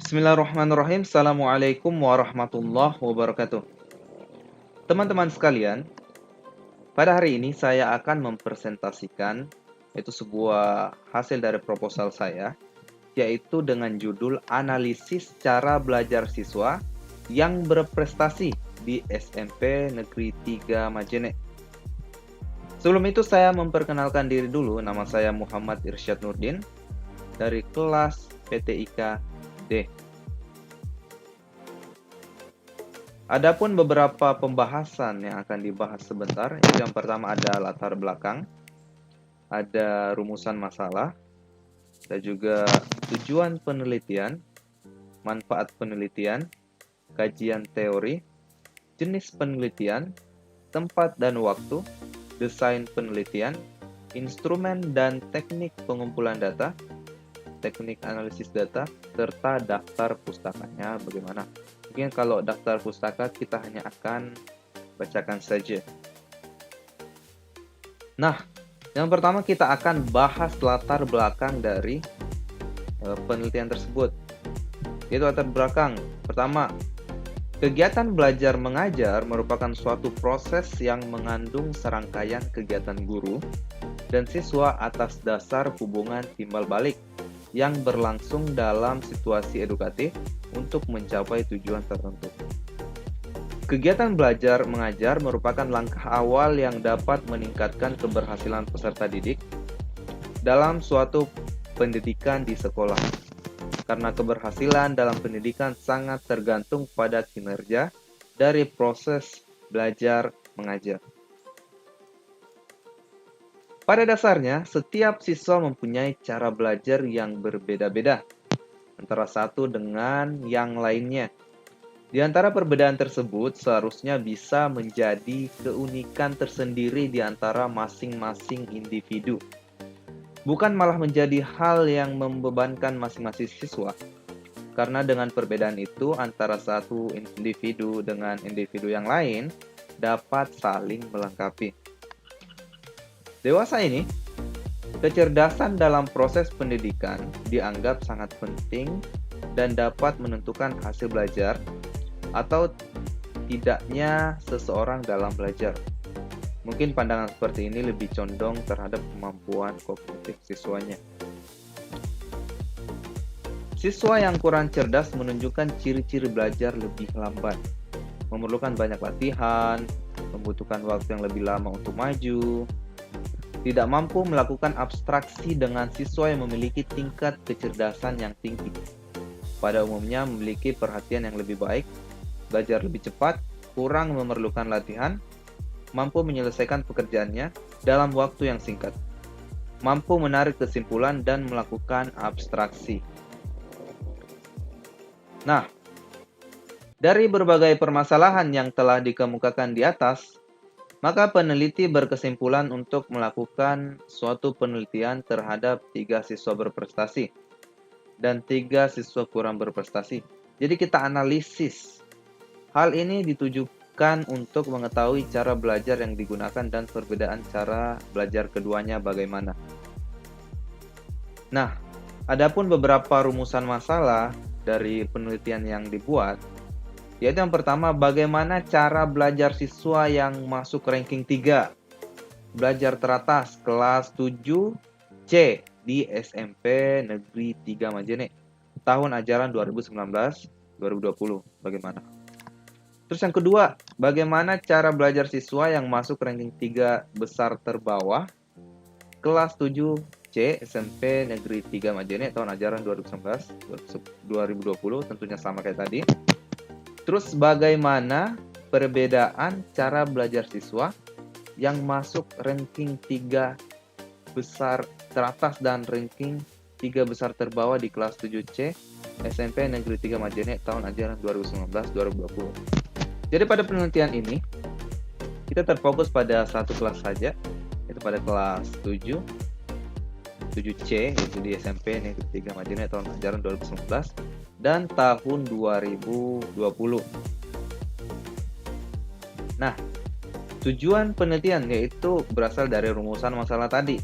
Bismillahirrahmanirrahim. Assalamualaikum warahmatullahi wabarakatuh. Teman-teman sekalian, pada hari ini saya akan mempresentasikan yaitu sebuah hasil dari proposal saya, yaitu dengan judul Analisis Cara Belajar Siswa yang Berprestasi di SMP Negeri 3 Majene. Sebelum itu saya memperkenalkan diri dulu, nama saya Muhammad Irsyad Nurdin dari kelas PTIK D. Adapun beberapa pembahasan yang akan dibahas sebentar, itu yang pertama ada latar belakang, ada rumusan masalah, dan juga tujuan penelitian, manfaat penelitian, kajian teori, jenis penelitian, tempat dan waktu, desain penelitian, instrumen dan teknik pengumpulan data, teknik analisis data, serta daftar pustakanya bagaimana. Mungkin kalau daftar pustaka kita hanya akan bacakan saja. Nah, yang pertama kita akan bahas latar belakang dari penelitian tersebut. Yaitu latar belakang. Pertama, kegiatan belajar mengajar merupakan suatu proses yang mengandung serangkaian kegiatan guru dan siswa atas dasar hubungan timbal balik yang berlangsung dalam situasi edukatif untuk mencapai tujuan tertentu. Kegiatan belajar mengajar merupakan langkah awal yang dapat meningkatkan keberhasilan peserta didik dalam suatu pendidikan di sekolah. Karena keberhasilan dalam pendidikan sangat tergantung pada kinerja dari proses belajar mengajar. Pada dasarnya, setiap siswa mempunyai cara belajar yang berbeda-beda antara satu dengan yang lainnya. Di antara perbedaan tersebut seharusnya bisa menjadi keunikan tersendiri di antara masing-masing individu. Bukan malah menjadi hal yang membebankan masing-masing siswa. Karena dengan perbedaan itu antara satu individu dengan individu yang lain dapat saling melengkapi. Dewasa ini, kecerdasan dalam proses pendidikan dianggap sangat penting dan dapat menentukan hasil belajar atau tidaknya seseorang dalam belajar. Mungkin pandangan seperti ini lebih condong terhadap kemampuan kognitif siswanya. Siswa yang kurang cerdas menunjukkan ciri-ciri belajar lebih lambat, memerlukan banyak latihan, membutuhkan waktu yang lebih lama untuk maju, tidak mampu melakukan abstraksi dengan siswa yang memiliki tingkat kecerdasan yang tinggi. Pada umumnya memiliki perhatian yang lebih baik, belajar lebih cepat, kurang memerlukan latihan, mampu menyelesaikan pekerjaannya dalam waktu yang singkat, mampu menarik kesimpulan dan melakukan abstraksi. Nah, dari berbagai permasalahan yang telah dikemukakan di atas, maka peneliti berkesimpulan untuk melakukan suatu penelitian terhadap 3 siswa berprestasi dan 3 siswa kurang berprestasi. Jadi kita analisis. Hal ini ditujukan untuk mengetahui cara belajar yang digunakan dan perbedaan cara belajar keduanya bagaimana. Nah, adapun beberapa rumusan masalah dari penelitian yang dibuat, yaitu yang pertama, bagaimana cara belajar siswa yang masuk ranking 3 belajar teratas kelas 7C di SMP Negeri 3 Majene tahun ajaran 2019-2020 bagaimana? Terus yang kedua, bagaimana cara belajar siswa yang masuk ranking 3 besar terbawah kelas 7C SMP Negeri 3 Majene tahun ajaran 2019-2020 tentunya sama kayak tadi. Terus bagaimana perbedaan cara belajar siswa yang masuk ranking 3 besar teratas dan ranking 3 besar terbawah di kelas 7C SMP Negeri 3 Majene tahun ajaran 2019-2020. Jadi pada penelitian ini kita terfokus pada satu kelas saja, yaitu pada kelas 7C yaitu di SMP Negeri 3 Majene tahun ajaran 2019 dan tahun 2020. Nah, tujuan penelitian yaitu berasal dari rumusan masalah tadi.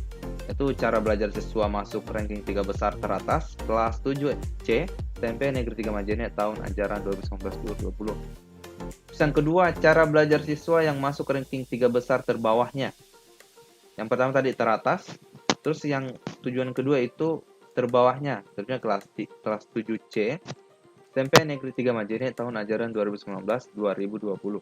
Itu cara belajar siswa masuk ranking 3 besar teratas kelas 7C SMP Negeri 3 Majene tahun ajaran 2019-2020. Terus yang kedua, cara belajar siswa yang masuk ranking 3 besar terbawahnya. Yang pertama tadi teratas, terus yang tujuan kedua itu terbawahnya, tentunya kelas 7C SMP Negeri 3 Majene tahun ajaran 2019-2020.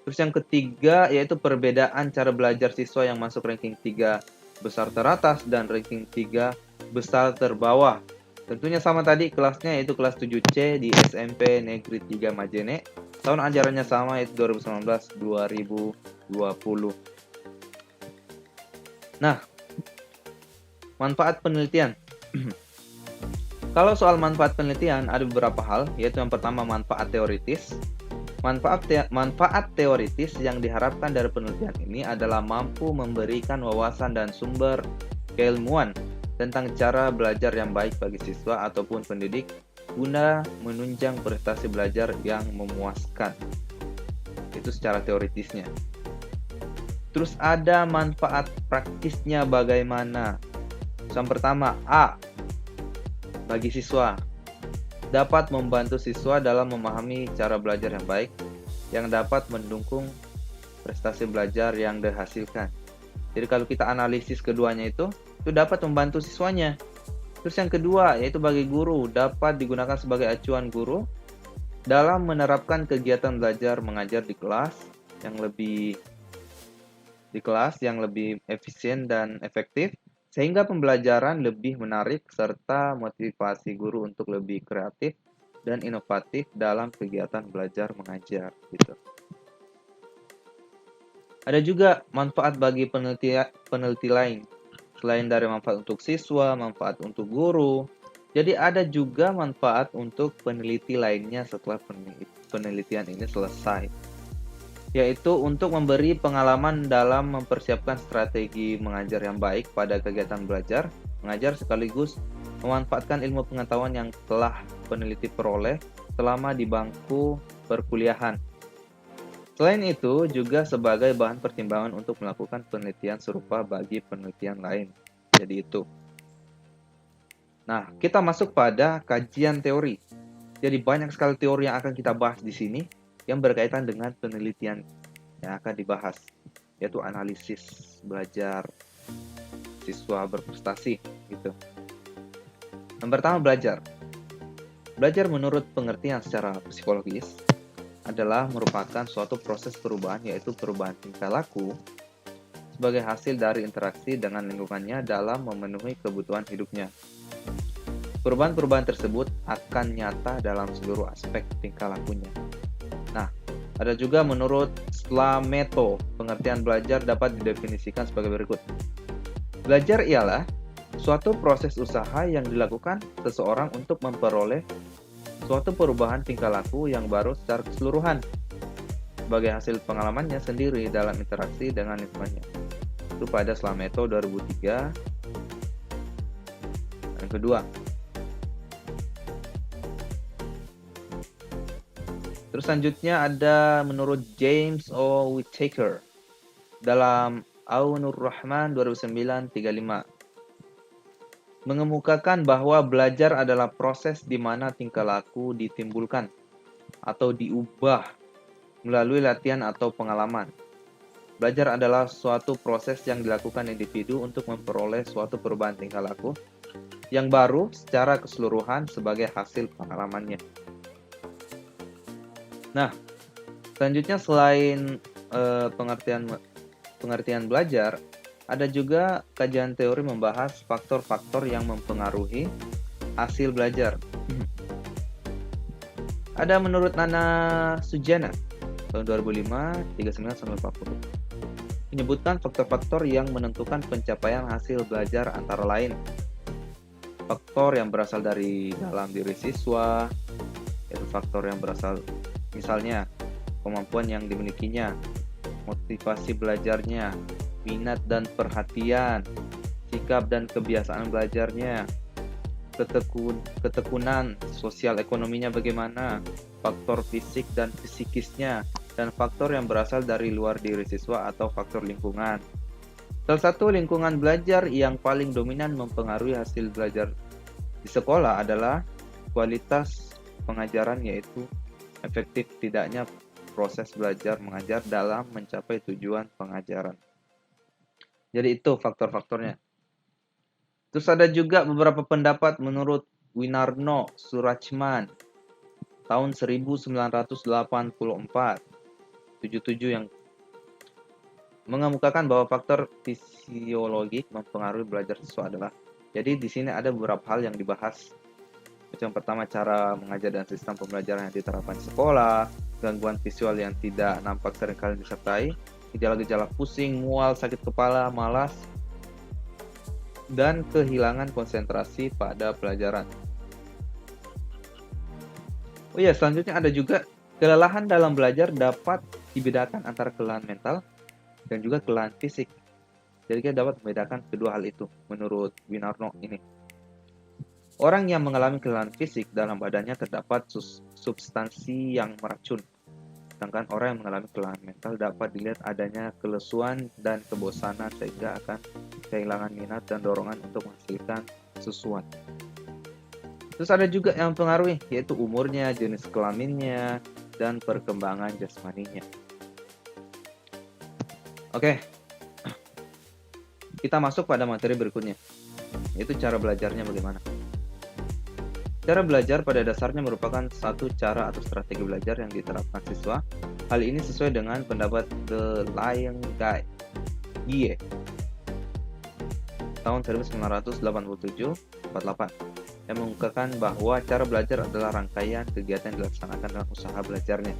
Terus yang ketiga yaitu perbedaan cara belajar siswa yang masuk ranking 3 besar teratas dan ranking 3 besar terbawah. Tentunya sama tadi kelasnya yaitu kelas 7C di SMP Negeri 3 Majene. Tahun ajarannya sama yaitu 2019-2020. Nah, manfaat penelitian. Kalau soal manfaat penelitian ada beberapa hal, yaitu yang pertama manfaat teoritis. Manfaat teoritis yang diharapkan dari penelitian ini adalah mampu memberikan wawasan dan sumber keilmuan tentang cara belajar yang baik bagi siswa ataupun pendidik guna menunjang prestasi belajar yang memuaskan. Itu secara teoritisnya. Terus ada manfaat praktisnya bagaimana? Yang pertama, A. Bagi siswa, dapat membantu siswa dalam memahami cara belajar yang baik yang dapat mendukung prestasi belajar yang dihasilkan. Jadi kalau kita analisis keduanya itu dapat membantu siswanya. Terus yang kedua yaitu bagi guru, dapat digunakan sebagai acuan guru dalam menerapkan kegiatan belajar mengajar di kelas yang lebih efisien dan efektif, sehingga pembelajaran lebih menarik serta motivasi guru untuk lebih kreatif dan inovatif dalam kegiatan belajar mengajar gitu. Ada juga manfaat bagi peneliti lain. Selain dari manfaat untuk siswa, manfaat untuk guru, jadi ada juga manfaat untuk peneliti lainnya setelah penelitian ini selesai, yaitu untuk memberi pengalaman dalam mempersiapkan strategi mengajar yang baik pada kegiatan belajar, mengajar sekaligus memanfaatkan ilmu pengetahuan yang telah peneliti peroleh selama di bangku perkuliahan. Selain itu, juga sebagai bahan pertimbangan untuk melakukan penelitian serupa bagi penelitian lain. Jadi itu. Nah, kita masuk pada kajian teori. Jadi banyak sekali teori yang akan kita bahas di sini yang berkaitan dengan penelitian yang akan dibahas, yaitu analisis belajar siswa berprestasi gitu. Yang pertama, belajar. Belajar menurut pengertian secara psikologis adalah merupakan suatu proses perubahan, yaitu perubahan tingkah laku sebagai hasil dari interaksi dengan lingkungannya dalam memenuhi kebutuhan hidupnya. Perubahan-perubahan tersebut akan nyata dalam seluruh aspek tingkah lakunya. Nah, ada juga menurut Slameto, pengertian belajar dapat didefinisikan sebagai berikut. Belajar ialah suatu proses usaha yang dilakukan seseorang untuk memperoleh suatu perubahan tingkah laku yang baru secara keseluruhan sebagai hasil pengalamannya sendiri dalam interaksi dengan lingkungannya. Itu pada Slameto 2003. Yang kedua, terus selanjutnya ada menurut James O. Whittaker dalam Aunur Rahman 2009-35, mengemukakan bahwa belajar adalah proses di mana tingkah laku ditimbulkan atau diubah melalui latihan atau pengalaman. Belajar adalah suatu proses yang dilakukan individu untuk memperoleh suatu perubahan tingkah laku yang baru secara keseluruhan sebagai hasil pengalamannya. Nah, selanjutnya selain pengertian belajar, ada juga kajian teori membahas faktor-faktor yang mempengaruhi hasil belajar. Ada menurut Nana Sujana tahun 2005, 39-40, menyebutkan faktor-faktor yang menentukan pencapaian hasil belajar antara lain faktor yang berasal dari dalam diri siswa, yaitu faktor yang berasal misalnya kemampuan yang dimilikinya, motivasi belajarnya, minat dan perhatian, sikap dan kebiasaan belajarnya, ketekunan sosial ekonominya bagaimana, faktor fisik dan psikisnya, dan faktor yang berasal dari luar diri siswa atau faktor lingkungan. Salah satu lingkungan belajar yang paling dominan mempengaruhi hasil belajar di sekolah adalah kualitas pengajaran, yaitu efektif tidaknya proses belajar mengajar dalam mencapai tujuan pengajaran. Jadi itu faktor-faktornya. Terus ada juga beberapa pendapat menurut Winarno Surachman tahun 1984, 77, yang mengemukakan bahwa faktor fisiologik mempengaruhi belajar siswa adalah. Jadi di sini ada beberapa hal yang dibahas. Yang pertama, cara mengajar dan sistem pembelajaran yang diterapkan di sekolah, gangguan visual yang tidak nampak seringkali disertai, gejala-gejala pusing, mual, sakit kepala, malas, dan kehilangan konsentrasi pada pelajaran. Oh iya, selanjutnya ada juga kelelahan dalam belajar dapat dibedakan antara kelelahan mental dan juga kelelahan fisik. Jadi kita dapat membedakan kedua hal itu menurut Winarno ini. Orang yang mengalami kelelahan fisik dalam badannya terdapat substansi yang meracun. Sedangkan orang yang mengalami kelelahan mental dapat dilihat adanya kelesuan dan kebosanan sehingga akan kehilangan minat dan dorongan untuk menghasilkan sesuatu. Terus ada juga yang mempengaruhi, yaitu umurnya, jenis kelaminnya, dan perkembangan jasmaninya. Oke, kita masuk pada materi berikutnya, yaitu cara belajarnya bagaimana. Cara belajar pada dasarnya merupakan satu cara atau strategi belajar yang diterapkan siswa. Hal ini sesuai dengan pendapat The Lion Guy tahun 1987-48 yang mengungkapkan bahwa cara belajar adalah rangkaian kegiatan yang dilaksanakan dalam usaha belajarnya.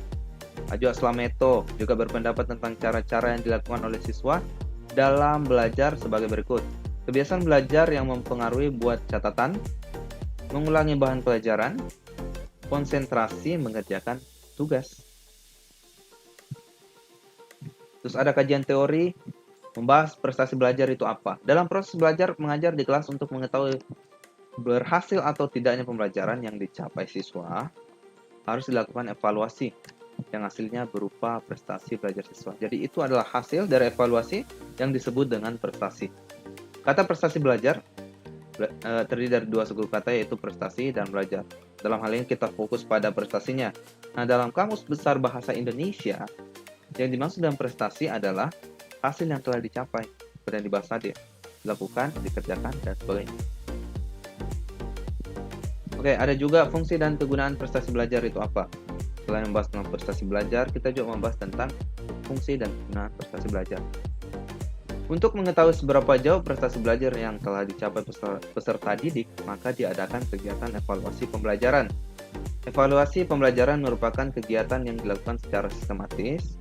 Ajo Slameto juga berpendapat tentang cara-cara yang dilakukan oleh siswa dalam belajar sebagai berikut. Kebiasaan belajar yang mempengaruhi buat catatan, mengulangi bahan pelajaran, konsentrasi mengerjakan tugas. Terus ada kajian teori membahas prestasi belajar itu apa. Dalam proses belajar mengajar di kelas, untuk mengetahui berhasil atau tidaknya pembelajaran yang dicapai siswa, harus dilakukan evaluasi yang hasilnya berupa prestasi belajar siswa. Jadi itu adalah hasil dari evaluasi yang disebut dengan prestasi. Kata prestasi belajar terdiri dari dua suku kata, yaitu prestasi dan belajar. Dalam hal ini kita fokus pada prestasinya. Nah, dalam Kamus Besar Bahasa Indonesia, yang dimaksud dengan prestasi adalah hasil yang telah dicapai, seperti yang dibahas tadi, dilakukan, dikerjakan, dan sebagainya. Oke, ada juga fungsi dan kegunaan prestasi belajar itu apa. Selain membahas tentang prestasi belajar, kita juga membahas tentang fungsi dan kegunaan prestasi belajar. Untuk mengetahui seberapa jauh prestasi belajar yang telah dicapai peserta didik, maka diadakan kegiatan evaluasi pembelajaran. Evaluasi pembelajaran merupakan kegiatan yang dilakukan secara sistematis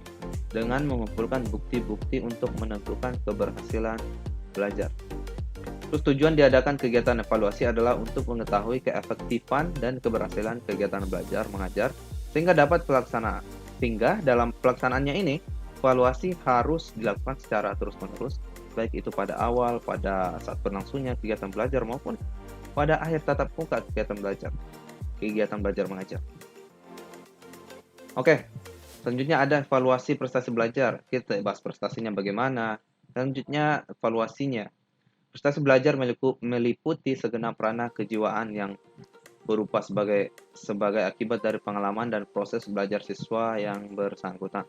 dengan mengumpulkan bukti-bukti untuk menentukan keberhasilan belajar. Terus tujuan diadakan kegiatan evaluasi adalah untuk mengetahui keefektifan dan keberhasilan kegiatan belajar mengajar sehingga dalam pelaksanaannya ini evaluasi harus dilakukan secara terus-menerus, baik itu pada awal, pada saat berlangsungnya kegiatan belajar, maupun pada akhir tatap muka kegiatan belajar mengajar. Oke, selanjutnya ada evaluasi prestasi belajar. Kita bahas prestasinya bagaimana. Selanjutnya evaluasinya. Prestasi belajar meliputi segenap ranah kejiwaan yang berupa sebagai akibat dari pengalaman dan proses belajar siswa yang bersangkutan.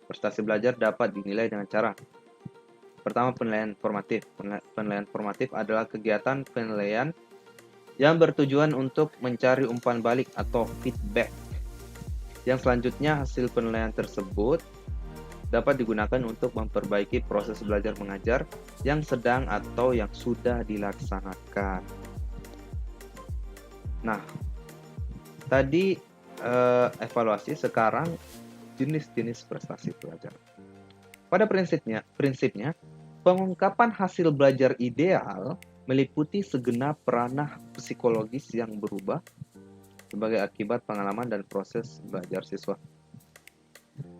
Prestasi belajar dapat dinilai dengan cara: pertama, penilaian formatif. Penilaian formatif adalah kegiatan penilaian yang bertujuan untuk mencari umpan balik atau feedback. Yang selanjutnya, hasil penilaian tersebut dapat digunakan untuk memperbaiki proses belajar mengajar yang sedang atau yang sudah dilaksanakan. Nah, tadi evaluasi, sekarang jenis-jenis prestasi belajar. Pada prinsipnya, pengungkapan hasil belajar ideal meliputi segenap ranah psikologis yang berubah sebagai akibat pengalaman dan proses belajar siswa.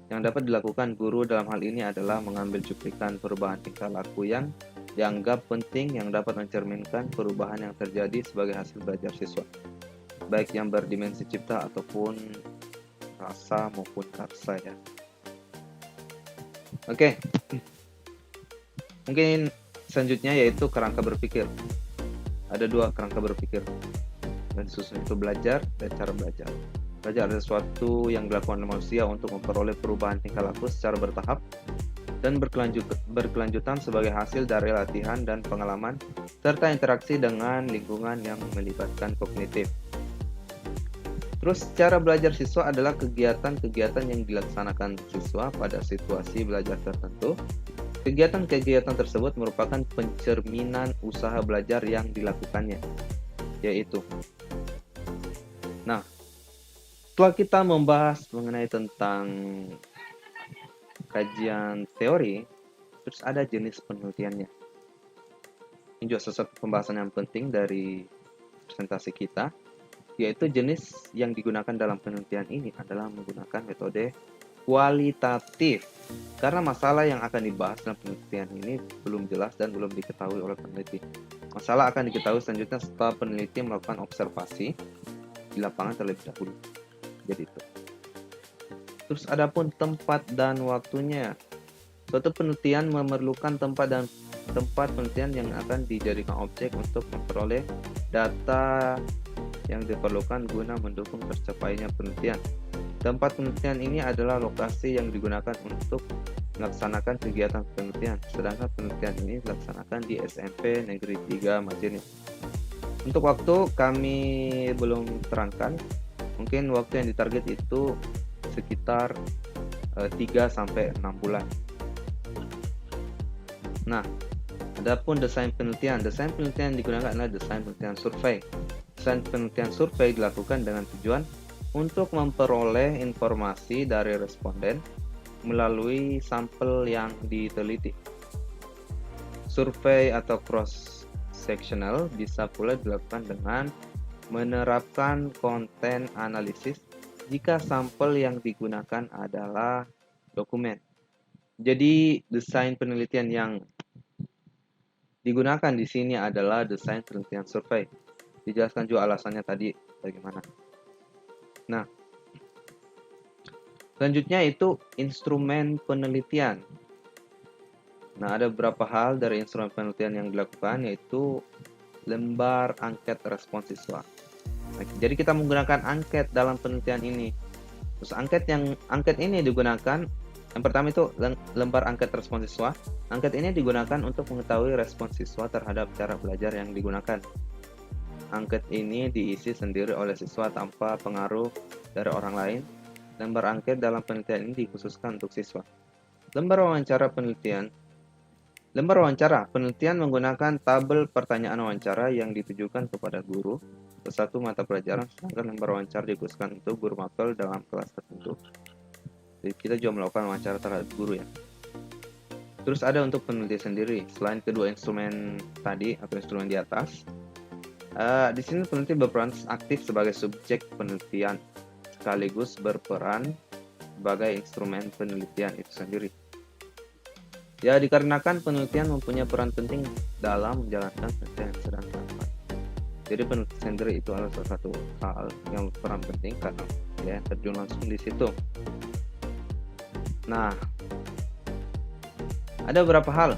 Yang dapat dilakukan guru dalam hal ini adalah mengambil cuplikan perubahan tingkah laku yang dianggap penting yang dapat mencerminkan perubahan yang terjadi sebagai hasil belajar siswa, baik yang berdimensi cipta ataupun rasa maupun karsa ya. Oke. Mungkin Selanjutnya yaitu kerangka berpikir. Ada 2 kerangka berpikir dan disusun, itu belajar dan cara belajar. Belajar adalah sesuatu yang dilakukan oleh manusia untuk memperoleh perubahan tingkah laku secara bertahap dan berkelanjutan sebagai hasil dari latihan dan pengalaman serta interaksi dengan lingkungan yang melibatkan kognitif. Terus cara belajar siswa adalah kegiatan-kegiatan yang dilaksanakan siswa pada situasi belajar tertentu. Kegiatan-kegiatan tersebut merupakan pencerminan usaha belajar yang dilakukannya, yaitu. Nah, setelah kita membahas mengenai tentang kajian teori, terus ada jenis penelitiannya. Ini juga salah satu pembahasan yang penting dari presentasi kita, yaitu jenis yang digunakan dalam penelitian ini adalah menggunakan metode kualitatif. Karena masalah yang akan dibahas dalam penelitian ini belum jelas dan belum diketahui oleh peneliti. Masalah akan diketahui selanjutnya setelah peneliti melakukan observasi di lapangan terlebih dahulu. Jadi itu. Terus adapun tempat dan waktunya. Suatu penelitian memerlukan tempat penelitian yang akan dijadikan objek untuk memperoleh data yang diperlukan guna mendukung tercapainya penelitian. Tempat penelitian ini adalah lokasi yang digunakan untuk melaksanakan kegiatan penelitian, sedangkan penelitian ini dilaksanakan di SMP Negeri 3 Majene. Untuk waktu kami belum terangkan, mungkin waktu yang ditarget itu sekitar 3-6 bulan. Nah, adapun desain penelitian yang digunakan adalah desain penelitian survei. Desain penelitian survei dilakukan dengan tujuan untuk memperoleh informasi dari responden melalui sampel yang diteliti. Survei atau cross-sectional bisa pula dilakukan dengan menerapkan konten analisis jika sampel yang digunakan adalah dokumen. Jadi, desain penelitian yang digunakan di sini adalah desain penelitian survei. Dijelaskan juga alasannya tadi bagaimana. Nah, selanjutnya itu instrumen penelitian. Nah, ada beberapa hal dari instrumen penelitian yang dilakukan, yaitu lembar angket respon siswa. Jadi kita menggunakan angket dalam penelitian ini. Terus angket ini digunakan, yang pertama itu lembar angket respon siswa. Angket ini digunakan untuk mengetahui respon siswa terhadap cara belajar yang digunakan. Angket ini diisi sendiri oleh siswa tanpa pengaruh dari orang lain. Lembar angket dalam penelitian ini dikhususkan untuk siswa. Lembar wawancara penelitian menggunakan tabel pertanyaan wawancara yang ditujukan kepada guru satu mata pelajaran, sedangkan lembar wawancara dikhususkan untuk guru mapel dalam kelas tertentu. Jadi kita juga melakukan wawancara terhadap guru ya. Terus ada untuk peneliti sendiri, selain kedua instrumen tadi atau instrumen di atas, di sini peneliti berperan aktif sebagai subjek penelitian, sekaligus berperan sebagai instrumen penelitian itu sendiri. Ya, dikarenakan penelitian mempunyai peran penting dalam menjalankan penelitian yang sedang dilakukan. Jadi peneliti sendiri itu adalah salah satu hal yang berperan penting karena ya terjun langsung di situ. Nah, ada beberapa hal,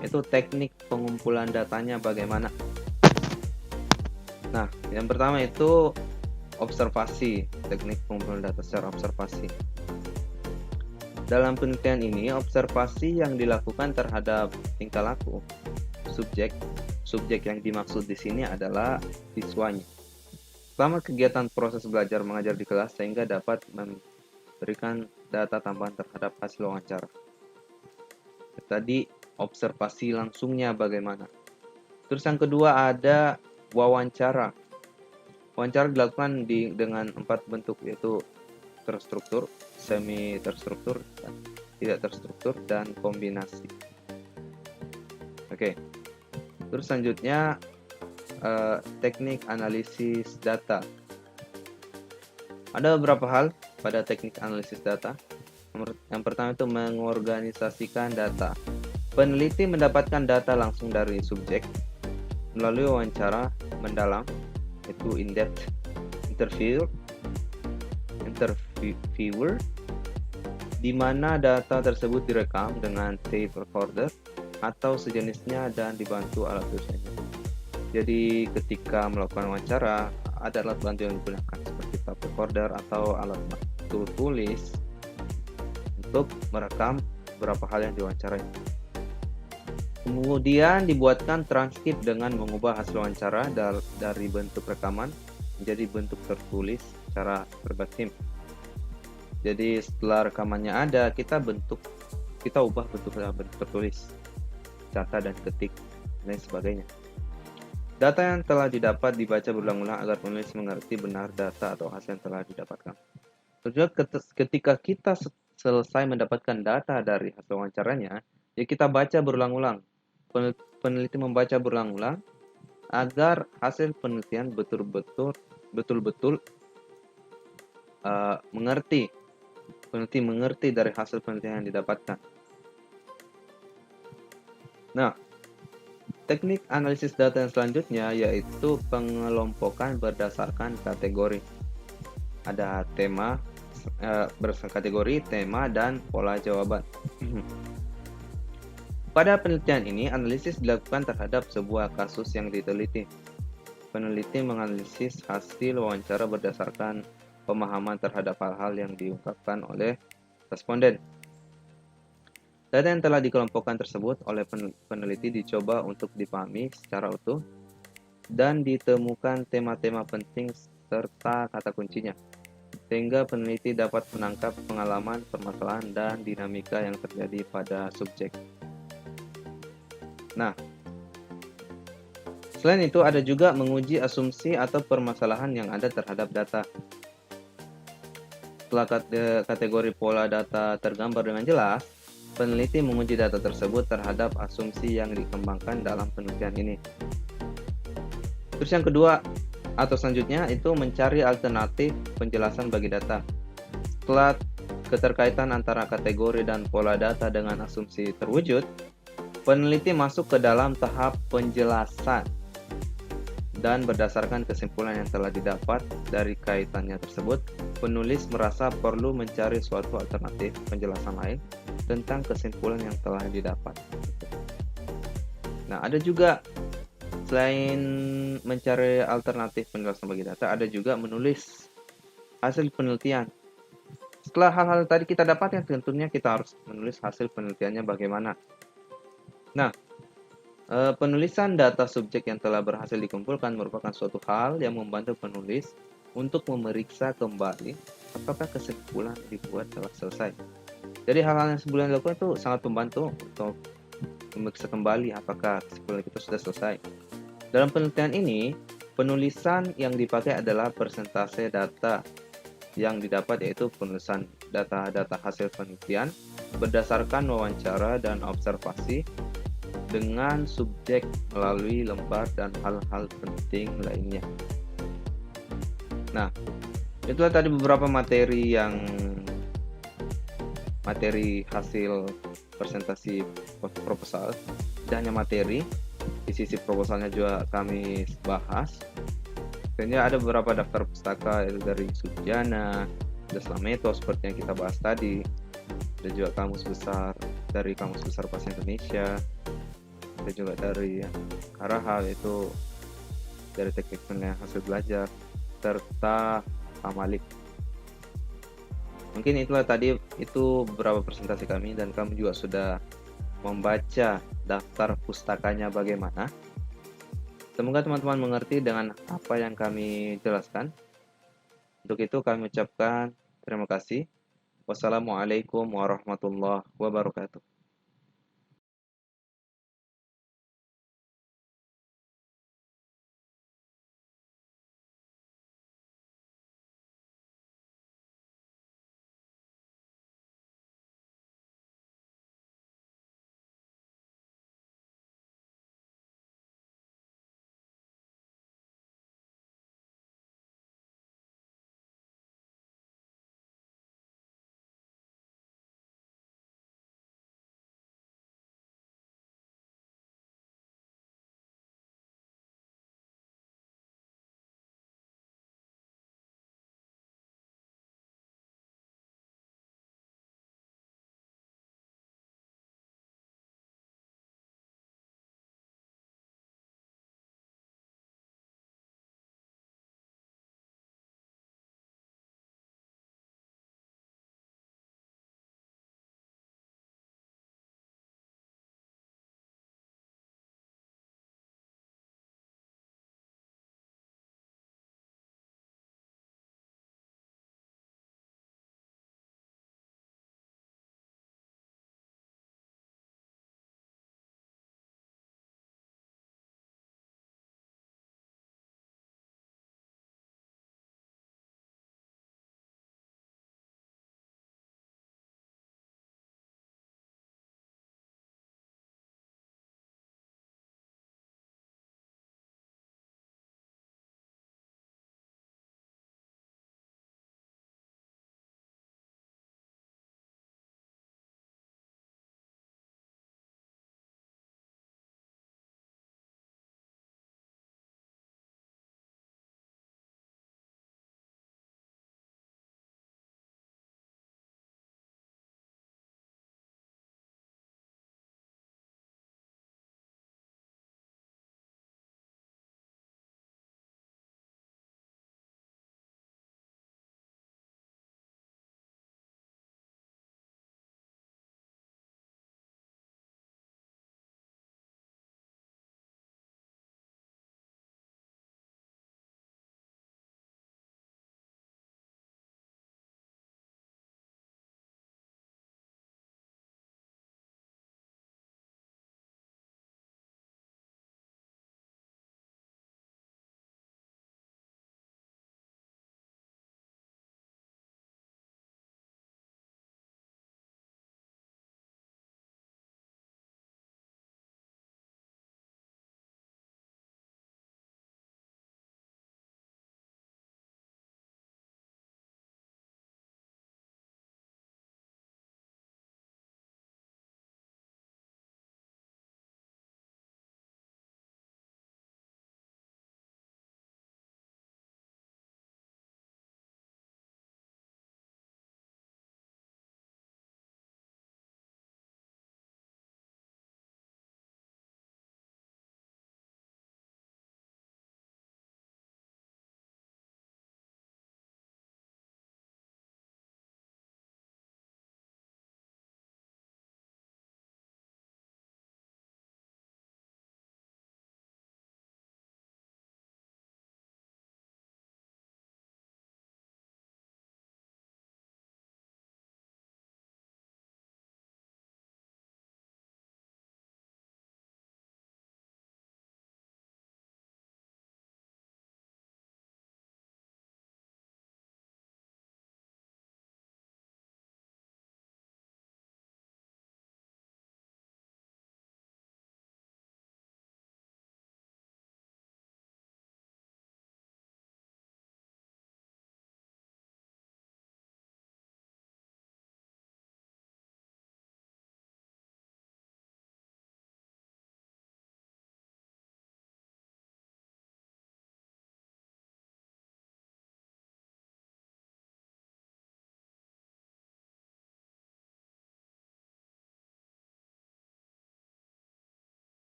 yaitu teknik pengumpulan datanya bagaimana. Nah, yang pertama itu observasi, teknik pengumpulan data secara observasi. Dalam penelitian ini, observasi yang dilakukan terhadap tingkah laku subjek yang dimaksud di sini adalah siswanya. Selama kegiatan proses belajar mengajar di kelas sehingga dapat memberikan data tambahan terhadap hasil wawancara. Tadi observasi langsungnya bagaimana. Terus yang kedua ada wawancara. Wawancara dilakukan dengan 4 bentuk, yaitu terstruktur, semi terstruktur, tidak terstruktur, dan kombinasi. Oke. Terus selanjutnya teknik analisis data. Ada beberapa hal pada teknik analisis data. Yang pertama itu mengorganisasikan data. Peneliti mendapatkan data langsung dari subjek melalui wawancara mendalam, yaitu in-depth interviewer, di mana data tersebut direkam dengan tape recorder atau sejenisnya dan dibantu alat tulis lainnya. Jadi ketika melakukan wawancara, ada alat bantu yang digunakan seperti tape recorder atau alat bantu tulis untuk merekam beberapa hal yang diwawancarai. Kemudian dibuatkan transkrip dengan mengubah hasil wawancara dari bentuk rekaman menjadi bentuk tertulis secara verbatim. Jadi setelah rekamannya ada, kita ubah bentuk tertulis, catat dan ketik, dan lain sebagainya. Data yang telah didapat dibaca berulang-ulang agar penulis mengerti benar data atau hasil yang telah didapatkan. Juga ketika kita selesai mendapatkan data dari hasil wawancaranya, ya kita baca berulang-ulang. Peneliti membaca berulang-ulang agar hasil penelitian betul-betul mengerti. Peneliti mengerti dari hasil penelitian yang didapatkan. Nah, teknik analisis data yang selanjutnya yaitu pengelompokan berdasarkan kategori. Ada tema, berdasarkan kategori, tema, dan pola jawaban. Pada penelitian ini, analisis dilakukan terhadap sebuah kasus yang diteliti. Peneliti menganalisis hasil wawancara berdasarkan pemahaman terhadap hal-hal yang diungkapkan oleh responden. Data yang telah dikelompokkan tersebut oleh peneliti dicoba untuk dipahami secara utuh dan ditemukan tema-tema penting serta kata kuncinya, sehingga peneliti dapat menangkap pengalaman, permasalahan, dan dinamika yang terjadi pada subjek. Nah, selain itu ada juga menguji asumsi atau permasalahan yang ada terhadap data. Setelah kategori pola data tergambar dengan jelas, peneliti menguji data tersebut terhadap asumsi yang dikembangkan dalam penelitian ini. Terus yang kedua atau selanjutnya itu mencari alternatif penjelasan bagi data. Setelah keterkaitan antara kategori dan pola data dengan asumsi terwujud, peneliti masuk ke dalam tahap penjelasan. Dan berdasarkan kesimpulan yang telah didapat dari kaitannya tersebut, penulis merasa perlu mencari suatu alternatif penjelasan lain tentang kesimpulan yang telah didapat. Nah, ada juga selain mencari alternatif penjelasan bagi data, ada juga menulis hasil penelitian. Setelah hal-hal tadi kita dapatkan, tentunya kita harus menulis hasil penelitiannya bagaimana. Nah, penulisan data subjek yang telah berhasil dikumpulkan merupakan suatu hal yang membantu penulis untuk memeriksa kembali apakah kesimpulan dibuat telah selesai. Jadi hal-hal yang sebelumnya dilakukan itu sangat membantu untuk memeriksa kembali apakah kesimpulan kita sudah selesai. Dalam penelitian ini, penulisan yang dipakai adalah persentase data yang didapat, yaitu penulisan data-data hasil penelitian berdasarkan wawancara dan observasi dengan subjek melalui lembar dan hal-hal penting lainnya. Nah, itulah tadi beberapa materi hasil presentasi proposal. Tidak hanya materi, di sisi proposalnya juga kami bahas. Tentunya ada beberapa daftar pustaka dari Sujana, ada Slameto seperti yang kita bahas tadi, ada juga kamus besar dari Kamus Besar Bahasa Indonesia, ada juga dari Karaha, yaitu dari teknik penilaian hasil belajar, serta Pamalik. Mungkin itulah tadi beberapa presentasi kami, dan kami juga sudah membaca daftar pustakanya bagaimana. Semoga teman-teman mengerti dengan apa yang kami jelaskan. Untuk itu kami ucapkan terima kasih. Wassalamualaikum warahmatullahi wabarakatuh.